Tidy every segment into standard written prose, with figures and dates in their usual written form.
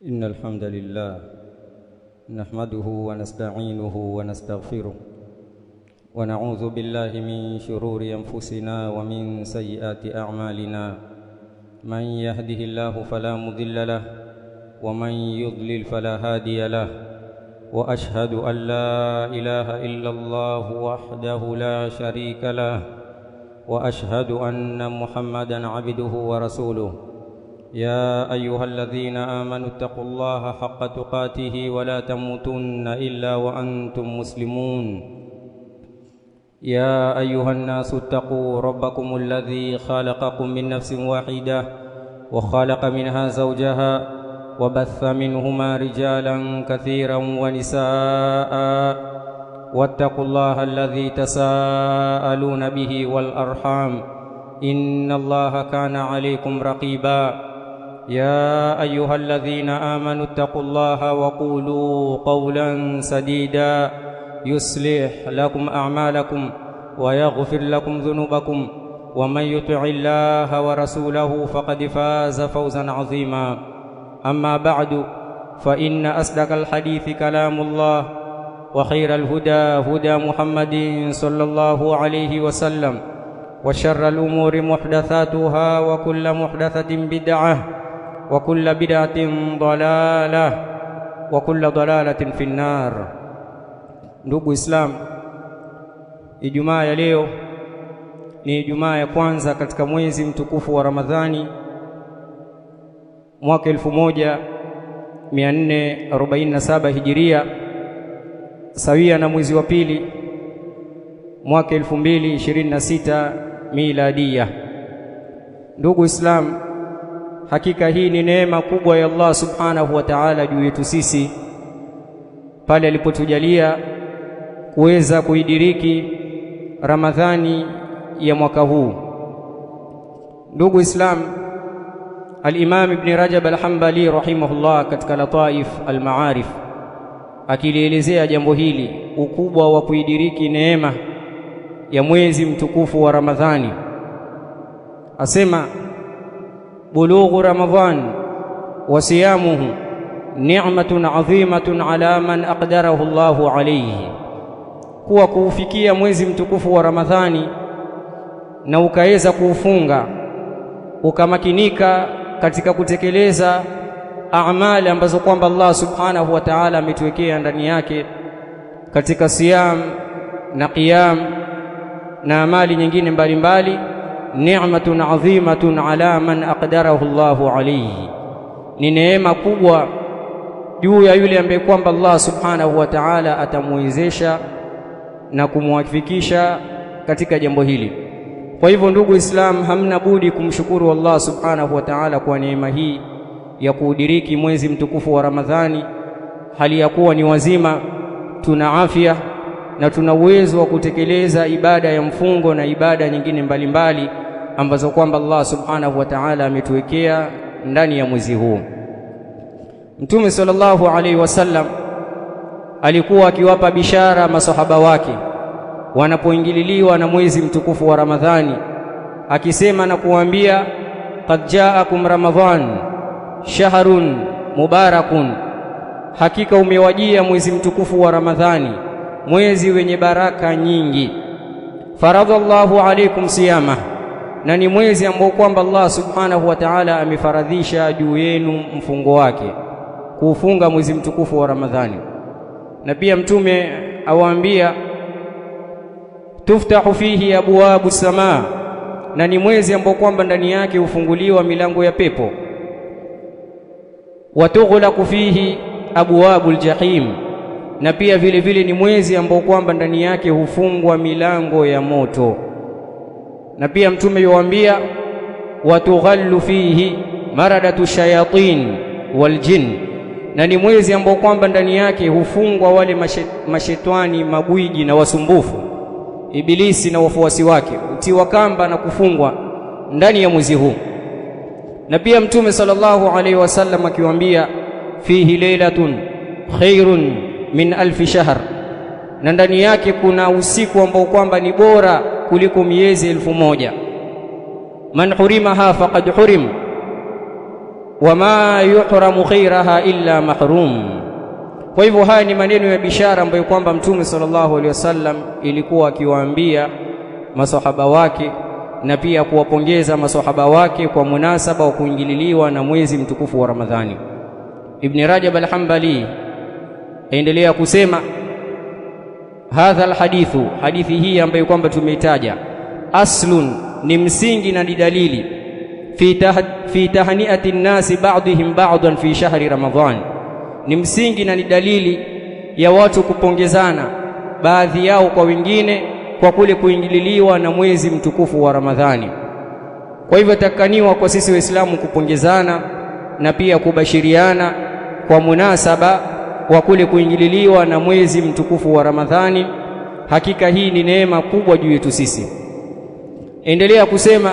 إن الحمد لله نحمده ونستعينه ونستغفره ونعوذ بالله من شرور أنفسنا ومن سيئات أعمالنا من يهده الله فلا مضل له ومن يضلل فلا هادي له وأشهد أن لا إله إلا الله وحده لا شريك له وأشهد أن محمدًا عبده ورسوله يا أيها الذين آمنوا اتقوا الله حق تقاته ولا تموتن إلا وأنتم مسلمون يا أيها الناس اتقوا ربكم الذي خلقكم من نفس واحدة وخلق منها زوجها وبث منهما رجالا كثيرا ونساء واتقوا الله الذي تساءلون به والأرحام إن الله كان عليكم رقيبا يا أيها الذين آمنوا اتقوا الله وقولوا قولا سديدا يصلح لكم أعمالكم ويغفر لكم ذنوبكم ومن يطع الله ورسوله فقد فاز فوزا عظيما أما بعد فإن أصدق الحديث كلام الله وخير الهدى هدى محمد صلى الله عليه وسلم وشر الأمور محدثاتها وكل محدثة بدعة وكل بدعة ضلالة وكل ضلالة في النار. Ndugu Islam, Ijumaa ya leo ni Ijumaa ya kwanza katika mwezi mtukufu wa Ramadhani mwaka 1447 Hijiria, sawia na mwezi wa pili mwaka 2026 Miladia. Ndugu Islam, hakika hii ni neema kubwa ya Allah Subhanahu wa Ta'ala juu yetu sisi pale alipotujalia kuweza kuidiriki Ramadhani ya mwaka huu. Ndugu Islam, Al-Imam Ibn Rajab Al-Hanbali rahimahullah katika Lataif Al-Ma'arif akilielezea jambo hili, ukubwa wa kuidiriki neema ya mwezi mtukufu wa Ramadhani, asema bulughu Ramadhan wa siyamuhu ni'matun 'azimatun 'ala man aqdarahu Allahu alayhi, kuwa kuufikia mwezi mtukufu wa Ramadhani na ukaweza kuufunga ukamakinika katika kutekeleza amali ambazo kwamba Allah Subhanahu wa Ta'ala ametuwekea ndani yake katika siyam na qiyam na amali nyingine mbalimbali, ni'matun 'azimatun 'ala man aqdarahu Allahu alayhi, ni neema kubwa juu ya yule ambaye kwamba Allah Subhanahu wa Ta'ala atamuwezesha na kumwafikisha katika jambo hili. Kwa hivyo ndugu Islam, hamna budi kumshukuru Allah Subhanahu wa Ta'ala kwa neema hii ya kuudiriki mwezi mtukufu wa Ramadhani hali ya kuwa ni wazima, tuna afya na tuna uwezo wa kutekeleza ibada ya mfungo na ibada nyingine mbalimbali ambazo kwamba Allah Subhanahu wa Ta'ala ametuwekea ndani ya mwezi huu. Mtume sallallahu alaihi wasallam alikuwa akiwapa bishara masahaba wake wanapoingililiwa na mwezi mtukufu wa Ramadhani, akisema na kuambia, qad ja'akum ramadhan shahrun mubarakun, hakika umewajia mwezi mtukufu wa Ramadhani, mwezi wenye baraka nyingi. Faradallahu alaykum siyama, na ni mwezi ambao kwamba Allah Subhanahu wa Ta'ala amefaradhisha juu yenu mfungo wake, kuufunga mwezi mtukufu wa Ramadhani. Na pia mtume awaambia, tuftahu fihi abwabu samaa, na ni mwezi ambao kwamba ndani yake hufunguliwa milango ya pepo. Wa tughlaqu fihi abwabul jahim, na pia vile vile ni mwezi ambao kwamba ndani yake hufungwa milango ya moto. Na pia mtume yuambia, watughallu fihi maradatu shayatin wal jin, na ni mwezi ambao kwamba ndani yake hufungwa wale mashetani magwiji na wasumbufu, Ibilisi na wafuasi wake, utiwa kamba na kufungwa ndani ya mwezi huu. Na pia mtume sallallahu alaihi wasallam akiwaambia, fihi lailatun khairun min alfi shahr, na ndani yake kuna usiku ambao kwamba ni bora kuliko miezi 1000. Man hurimaha faqad hurim, wama yuhramu khairaha illa mahrum. Kwa hivyo haya ni maneno ya bishara ambayo kwamba Mtume sallallahu alaihi wasallam ilikuwa akiwaambia masahaba wake na pia kuwapongeza masahaba wake kwa munasaba wa kuingililiwa na mwezi mtukufu wa Ramadhani. Ibn Rajab al-Hanbali aendelea kusema hadha alhadithu, hadithi hii ambayo kwamba tumeitaja, aslun, ni msingi na ni dalili fi tahniati nnasi ba'dihim ba'dan fi shahri Ramadhan, ni msingi na ni dalili ya watu kupongezana baadhi yao kwa wengine kwa kule kuingililiwa na mwezi mtukufu wa Ramadhani. Kwa hivyo takaniwa kwa sisi Waislamu kupongezana na pia kubashiriana kwa munasaba wa kule kuingililiwa na mwezi mtukufu wa Ramadhani. Hakika hii ni neema kubwa juu yetu sisi. Endelea kusema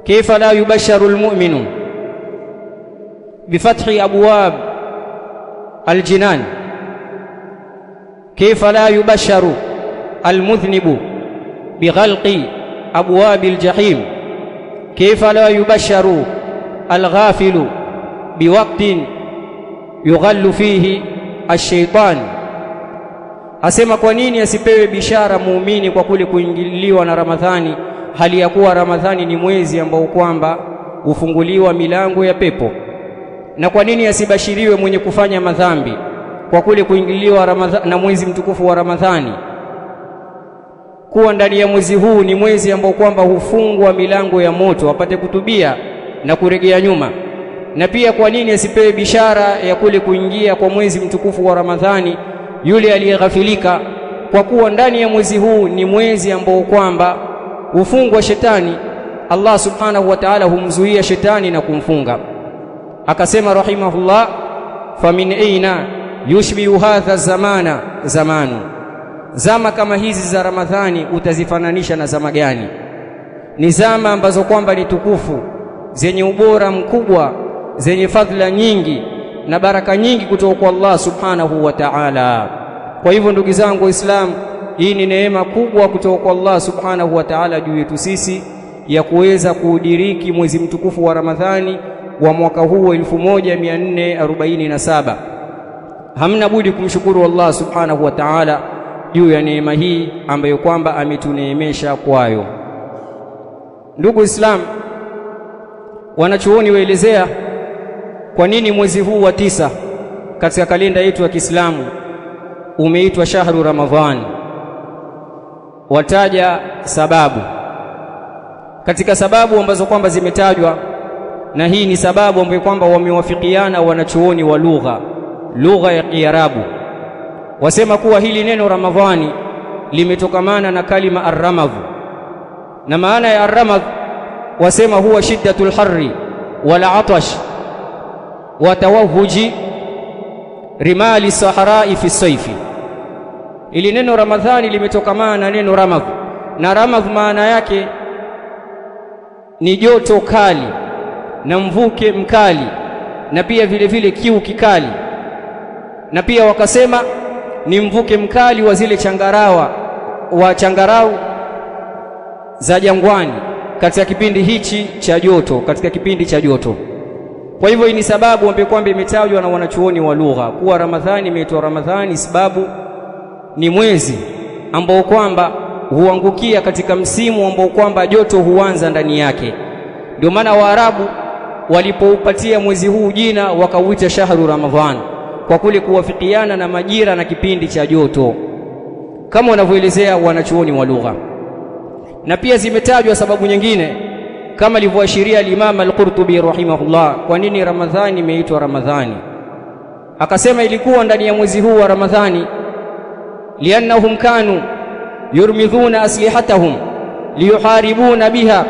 kaifa la yubasharu almu'minu bifathi abwab aljinan, kaifa la yubasharu almudhnibu bighalqi abwab aljahim, kaifa la yubasharu alghafilu biwaqtin yughallu fihi ash-shaytan. Asema kwa nini asipewe bishara muumini kwa kule kuingililiwa na Ramadhani, hali ya kuwa Ramadhani ni mwezi ambao kwamba hufunguliwa milango ya pepo? Na kwa nini asibashiriwe mwenye kufanya madhambi kwa kule kuingililiwa na mwezi mtukufu wa Ramadhani, kuwa ndani ya mwezi huu ni mwezi ambao kwamba hufungwa milango ya moto, apate kutubia na kuregea nyuma? Na pia kwa nini asipewe bishara ya kule kuingia kwa mwezi mtukufu wa Ramadhani yule aliyeghafilika, kwa kuwa ndani ya mwezi huu ni mwezi ambao kwamba hufungwa shetani? Allah subhanahu wa ta'ala humzuia shetani na kumfunga. Akasema rahimahullah, famin aina yushbihu hadha zamana zamanu, zama kama hizi za Ramadhani utazifananisha na zama gani? Ni zama ambazo kwamba ni tukufu, zenye ubora mkubwa, zenye fadhila nyingi na baraka nyingi kutoka kwa Allah subhanahu wa ta'ala. Kwa hivyo ndugu zangu Waislamu, hii ni neema kubwa kutoka kwa Allah subhanahu wa ta'ala juu yetu sisi ya kuweza kuudiriki mwezi mtukufu wa Ramadhani wa mwaka huu wa 1447. Hamna budi kumshukuru Allah subhanahu wa ta'ala juu ya neema hii ambayo kwamba ametuneemesha kwayo. Ndugu Islam, wanachuoni waelezea kwa nini mwezi huu wa 9 katika kalenda yetu ya Kiislamu umeitwa shahru Ramadhan. Wataja sababu katika sababu ambazo kwamba zimetajwa, na hii ni sababu ambayo kwamba wamewafikiana wanachuoni wa lugha ya Kiarabu. Wasema kuwa hili neno Ramadhani limetokamana na kalima ar-ramadh, na maana ya ar-ramadh wasema huwa shiddatul harri wal atash wa tawahhuji rimali sahara'i fi sayfi. Ili neno Ramadhani limetokamana na neno ramadh, na ramadh maana yake ni joto kali na mvuke mkali, na pia vile vile kiu kikali, na pia wakasema ni mvuke mkali wa zile changarau za jangwani katika kipindi hichi cha joto, katika kipindi cha joto. Kwa hivyo hii ni sababu ambayo kwamba imetajwa na wanachuoni wa lugha kuwa Ramadhani imeitwa Ramadhani, sababu ni mwezi ambao kwamba huangukia katika msimu ambao kwamba joto huanza ndani yake. Ndio maana Waarabu walipoupatia mwezi huu jina wakauita shahru Ramadhan, kwa kule kuwafikiana na majira na kipindi cha joto, kama wanavyoelezea wanachuoni wa lugha. Na pia zimetajwa sababu nyingine kama alivyoashiria al-Imam al-Qurtubi rahimahullah, kwa nini Ramadhani imeitwa Ramadhani. Akasema ilikuwa ndani ya mwezi huu wa Ramadhani, liannahum kanu yurmidhuna aslihatahum liyuharibuna biha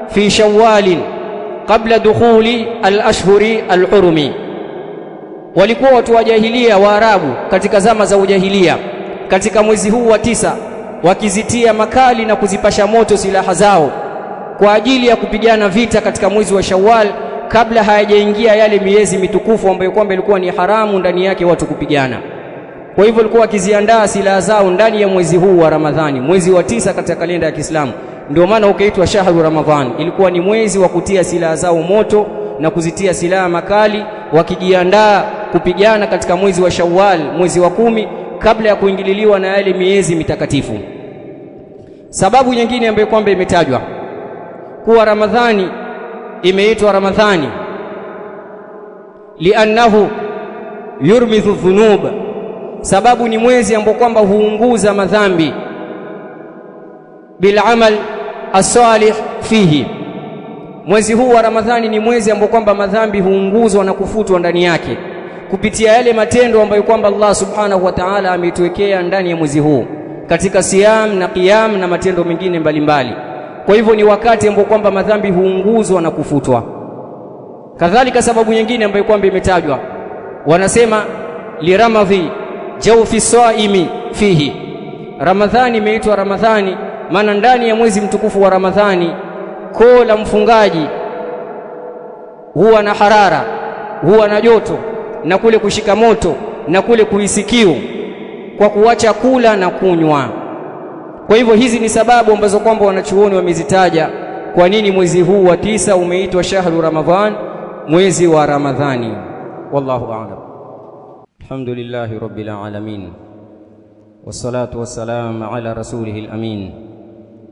fi shawwal qabla dukhuli al-ashhuri al-hurumi. Walikuwa watu wa jahilia Waarabu katika zama za ujahilia, katika mwezi huu wa 9 wakizitia makali na kuzipasha moto silaha zao kwa ajili ya kupigana vita katika mwezi wa Shawwal, kabla hayajaingia yale miezi mitukufu ambayo kwamba ilikuwa ni haramu ndani yake watu kupigana. Kwa hivyo walikuwa wakiziandaa silaha zao ndani ya mwezi huu wa Ramadhani, mwezi wa 9 katika kalenda ya Kiislamu. Ndio maana ukaitwa shahru Ramadhan, ilikuwa ni mwezi wa kutia silaha zao moto na kuzitia silaha makali, wakijiandaa kupigana katika mwezi wa Shawwal, mwezi wa 10, kabla ya kuingililiwa na yale miezi mitakatifu. Sababu nyingine ambayo kwamba imetajwa kuwa Ramadhani imeitwa Ramadhani li'annahu yurmithu dhunub, sababu ni mwezi ambao kwamba huunguza madhambi bil amal as-salih fihi. Mwezi huu wa Ramadhani ni mwezi ambao kwamba madhambi huunguzwa na kufutwa ndani yake kupitia yale matendo ambayo kwamba Allah subhanahu wa ta'ala ametuwekea ndani ya mwezi huu katika siyam na qiyam na matendo mengine mbalimbali. Kwa hivyo ni wakati ambao kwamba madhambi huunguzwa na kufutwa. Kadhalika sababu nyingine ambayo kwamba imetajwa, wanasema liramadhi jawfi saimi fihi. Ramadhani imeitwa Ramadhani maana ndani ya mwezi mtukufu wa Ramadhani koo la mfungaji huwa na harara, huwa na joto, na kule kushika moto na kule kuhisikiu kwa kuacha kula na kunywa. Kwa hivyo hizi ni sababu ambazo kwamba wanachuoni wamezitaja kwa nini mwezi huu wa 9 umeitwa shahru Ramadhan, mwezi wa Ramadhani. Wallahu a'lam. Alhamdulillahi rabbil alamin, wassalatu wassalamu ala rasulihil amin,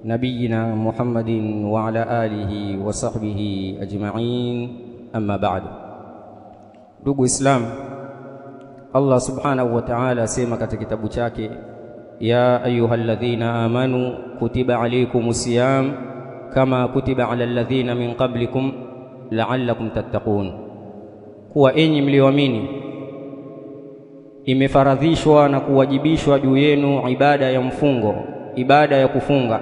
nabiyina Muhammadin wa ala alihi wa sahbihi ajma'in, amma ba'du. Ndugu Islam, Allah subhanahu wa ta'ala asema katika kitabu chake, ya ayyuhalladhina amanu kutiba alaykumus siyam kama kutiba alal ladhina min qablikum la'allakum tattaqun, kuwa enyi mlioamini imefaradhishwa na kuwajibishwa juu yenu ibada ya mfungo, ibada ya kufunga,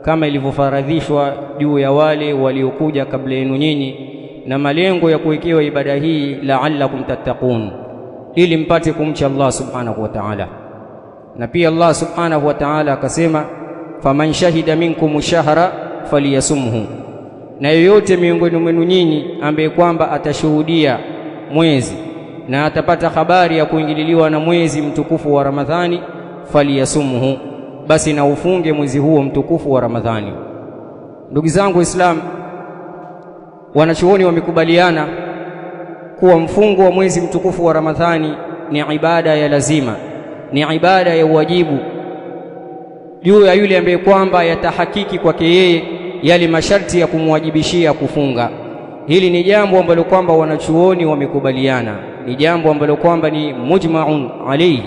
kama ilivyofaradhishwa juu ya wale waliokuja kabla yenu nyinyi, na malengo ya kuwekewa ibada hii la'allakum tattaqun, ili mpate kumcha Allah subhanahu wa ta'ala. Na pia Allah subhanahu wa ta'ala akasema, faman shahida minkum shahra falyasumhu, na yoyote miongoni mwenu nyinyi ambaye kwamba atashuhudia mwezi na atapata habari ya kuingililiwa na mwezi mtukufu wa Ramadhani, falyasumhu, basi na ufunge mwezi huo mtukufu wa Ramadhani. Ndugu zangu Islam, wanachuoni wamekubaliana kuwa mfungo wa mwezi mtukufu wa Ramadhani ni ibada ya lazima, ni ibada ya wajibu juu ya yule ambaye kwamba yatahakiki kwake yeye yale masharti ya kumwajibishia kufunga. Hili ni jambo ambalo kwamba wanachuoni wamekubaliana, ni jambo ambalo kwamba ni mujma'un alayhi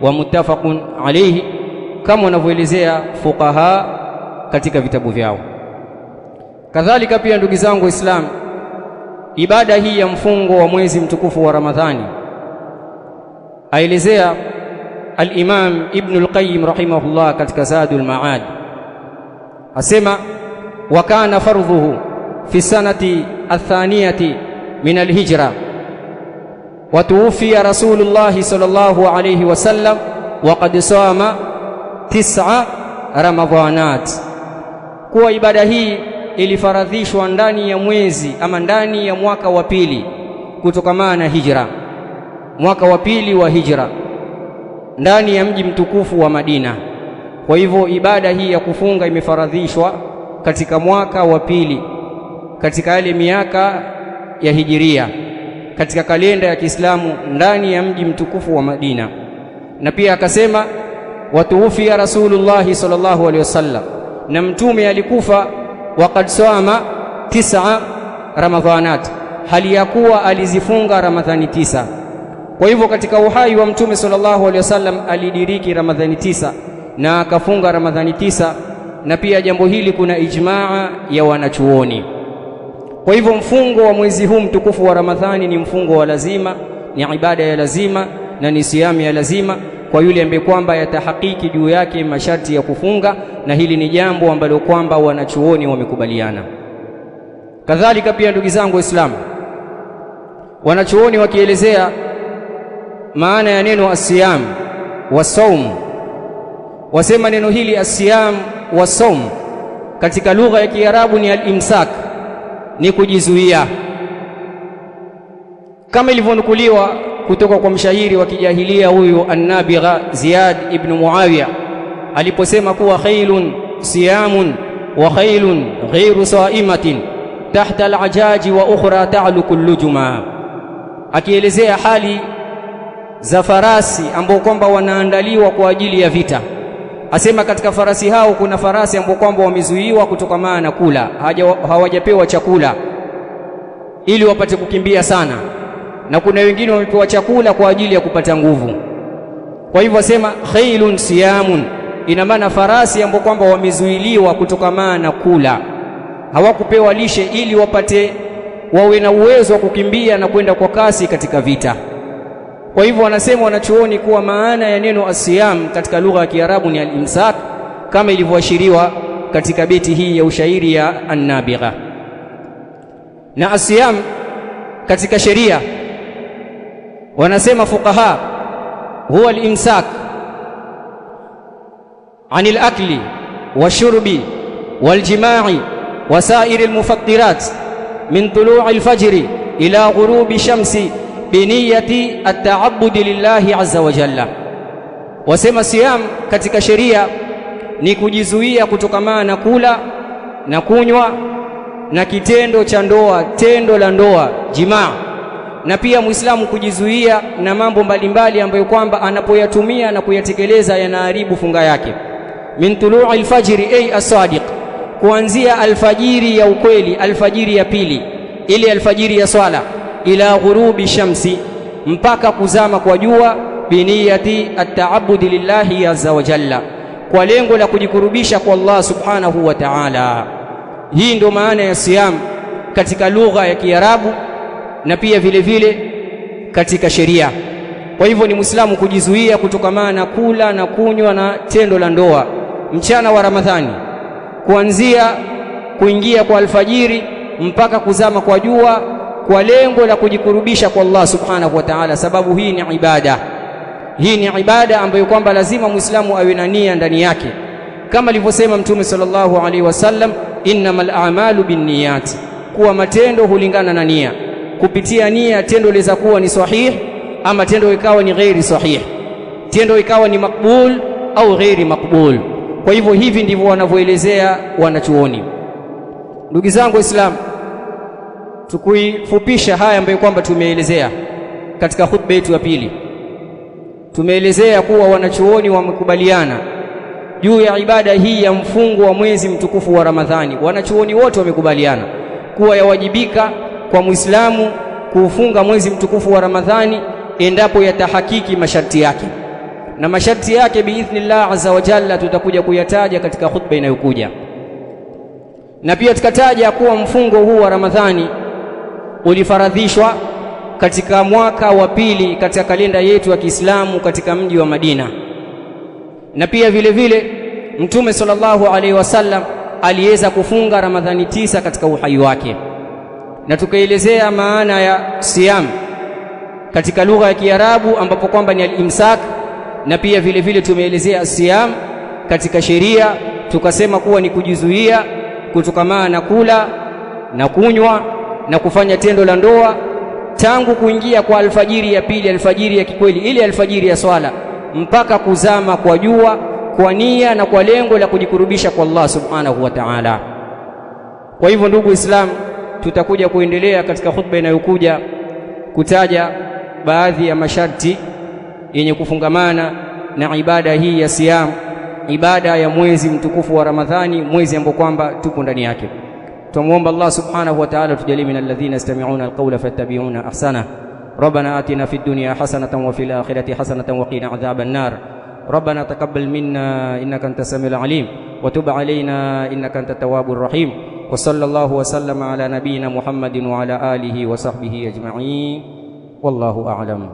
wa muttafaqun alayhi, kama wanavyoelezea fuqaha katika vitabu vyao. Kadhalika pia ndugu zangu Waislamu, ibada hii ya mfungo wa mwezi mtukufu wa Ramadhani aelezea al-Imam Ibn al-Qayyim rahimahullah katika Zadul Ma'ad, asema wa kana fardhuhu fi sanati athaniyati min al-hijra wa tuwfiya Rasulullah sallallahu alayhi wasallam wa qad sama 9 Ramadhanat, kuwa ibada hii ilifaradhishwa ndani ya mwezi ama ndani ya mwaka wa pili kutokamana na hijra, mwaka wa pili wa hijra, ndani ya mji mtukufu wa Madina. Kwa hivyo ibada hii ya kufunga imefaradhishwa katika mwaka wa pili katika yale miaka ya hijiria katika kalenda ya Kiislamu ndani ya mji mtukufu wa Madina. Na pia akasema watuwfiya Rasulullah sallallahu alaihi wasallam, na mtume alikufa waqad sama 9 Ramadhanat, hali ya kuwa alizifunga Ramadhani 9. Kwa hivyo katika uhai wa mtume sallallahu alaihi wasallam alidiriki Ramadhani 9 na akafunga Ramadhani 9, na pia jambo hili kuna ijmaa ya wanachuoni. Kwa hivyo mfungo wa mwezi huu mtukufu wa Ramadhani ni mfungo wa lazima, ni ibada ya lazima na ni siamu ya lazima kwa yule ambaye kwamba yatahakiki juu yake masharti ya kufunga, na hili ni jambo ambalo kwamba wanachuoni wamekubaliana. Kadhalika pia ndugu zangu Waislamu, wanachuoni wakielezea maana ya neno asiyam wa saum, wasema neno hili asiyam wa saum katika lugha ya Kiarabu ni al-imsak, ni kujizuia, kama ilivyonukuliwa kutoka kwa mshairi wa kijahilia huyu an-Nabigha Ziyad ibn Muawiya aliposema kuwa khailun siyamun wa khailun ghairu saimatin tahta al-ajaji wa ukhra ta'luku al-lujuma, akielezea hali za farasi ambao kwamba wanaandaliwa kwa ajili ya vita. Asema katika farasi hao kuna farasi ambao kwamba wamezuiwa kutokana na kula, hawajapewa chakula ili wapate kukimbia sana, na kuna wengine wamepewa chakula kwa ajili ya kupata nguvu. Kwa hivyo asema khailun siyamun, ina maana farasi ambao kwamba wamezuiliwa kutokana na kula, hawakupewa lishe ili wawe na uwezo wa kukimbia na kwenda kwa kasi katika vita. Kwa hivyo wanasema wanachuoni kuwa maana ya neno asiyam katika lugha ya Kiarabu ni al-imsak, kama ilivyoashiriwa katika beti hii ya ushairi ya An-Nabigha. Na asiyam katika sheria wanasema fuqaha huwa al-imsak anil akli washurbi waljima'i wasairi al-mufattirat min tulu'i al-fajri ila ghurubi shamsi biniyati at-ta'abbudi lillahi azza wa jalla. Wasema siyam katika sheria ni kujizuia kutokana na kula na kunywa na kitendo cha ndoa, tendo la ndoa, jimaa, na pia Muislamu kujizuia na mambo mbalimbali ambayo kwamba anapoyatumia na kuyatekeleza yanaharibu funga yake. Min tulu'i al-fajri ay as-sadiq, kuanzia alfajiri ya ukweli, alfajiri ya pili, ile alfajiri ya swala, ila ghurubi shamsi, mpaka kuzama kwa jua, biniyati at-ta'abbudi lillahi azza wa jalla, kwa lengo la kujikurubisha kwa Allah subhanahu wa ta'ala. Hii ndio maana ya siyam katika lugha ya Kiarabu na pia vile vile katika sheria. Kwa hivyo ni Muislamu kujizuia kutokana na kula na kunywa na tendo la ndoa mchana wa Ramadhani, kuanzia kuingia kwa alfajiri mpaka kuzama kwa jua, kwa lengo la kujikurubisha kwa Allah subhanahu wa ta'ala, sababu hii ni ibada. Hii ni ibada ambayo kwamba lazima Muislamu awe na nia ndani yake, kama alivyosema Mtume sallallahu alaihi wasallam, innamal a'malu binniyat, kuwa matendo hulingana na nia. Kupitia nia tendo liweza kuwa ni sahih ama tendo ikawa ni ghairi sahih, tendo ikawa ni makbul au ghairi makbul. Kwa hivyo hivi ndivyo wanavyoelezea wanachuoni. Ndugu zangu Waislamu, tukuifupisha haya ambayo kwamba tumeelezea katika khutba yetu ya pili. Tumeelezea kuwa wanachuoni wamekubaliana juu ya ibada hii ya mfungo wa mwezi mtukufu wa Ramadhani. Wanachuoni wote wamekubaliana kuwa yawajibika kwa Muislamu kuufunga mwezi mtukufu wa Ramadhani endapo yatahakiki masharti yake, na masharti yake biidhnillah azza wa jalla tutakuja kuyataja katika khutba inayokuja. Na pia tukataja kuwa mfungo huu wa Ramadhani ulifaradhishwa katika mwaka wa pili katika kalenda yetu ya Kiislamu katika mji wa Madina, na pia vile vile Mtume sallallahu alaihi wasallam aliweza kufunga Ramadhani 9 katika uhai wake. Na tukaelezea maana ya siyam katika lugha ya Kiarabu ambapo kwamba ni al-imsak, na pia vile vile tumeelezea siyam katika sheria, tukasema kuwa ni kujizuia kutokana na kula na kunywa na kufanya tendo la ndoa tangu kuingia kwa alfajiri ya pili, alfajiri ya kikweli, ile alfajiri ya swala, mpaka kuzama kwa jua, kwa nia na kwa lengo la kujikurubisha kwa Allah subhanahu wa ta'ala. Kwa hivyo ndugu Islam, tutakuja kuendelea katika khutba inayokuja kutaja baadhi ya masharti yenye kufungamana na ibada hii ya siyam, ibada ya mwezi mtukufu wa Ramadhani, mwezi ambao kwamba tupo ndani yake. Tumuomba Allah subhanahu wa ta'ala tujalie min alladhina yastami'una alqawla fattabi'una ahsana. Rabbana atina fid dunya hasanatan wa fil akhirati hasanatan wa qina adhaban nar. ربنا تقبل منا إنك أنت السميع العليم وتب علينا إنك أنت التواب الرحيم وصلى الله وسلم على نبينا محمد وعلى آله وصحبه أجمعين والله أعلم.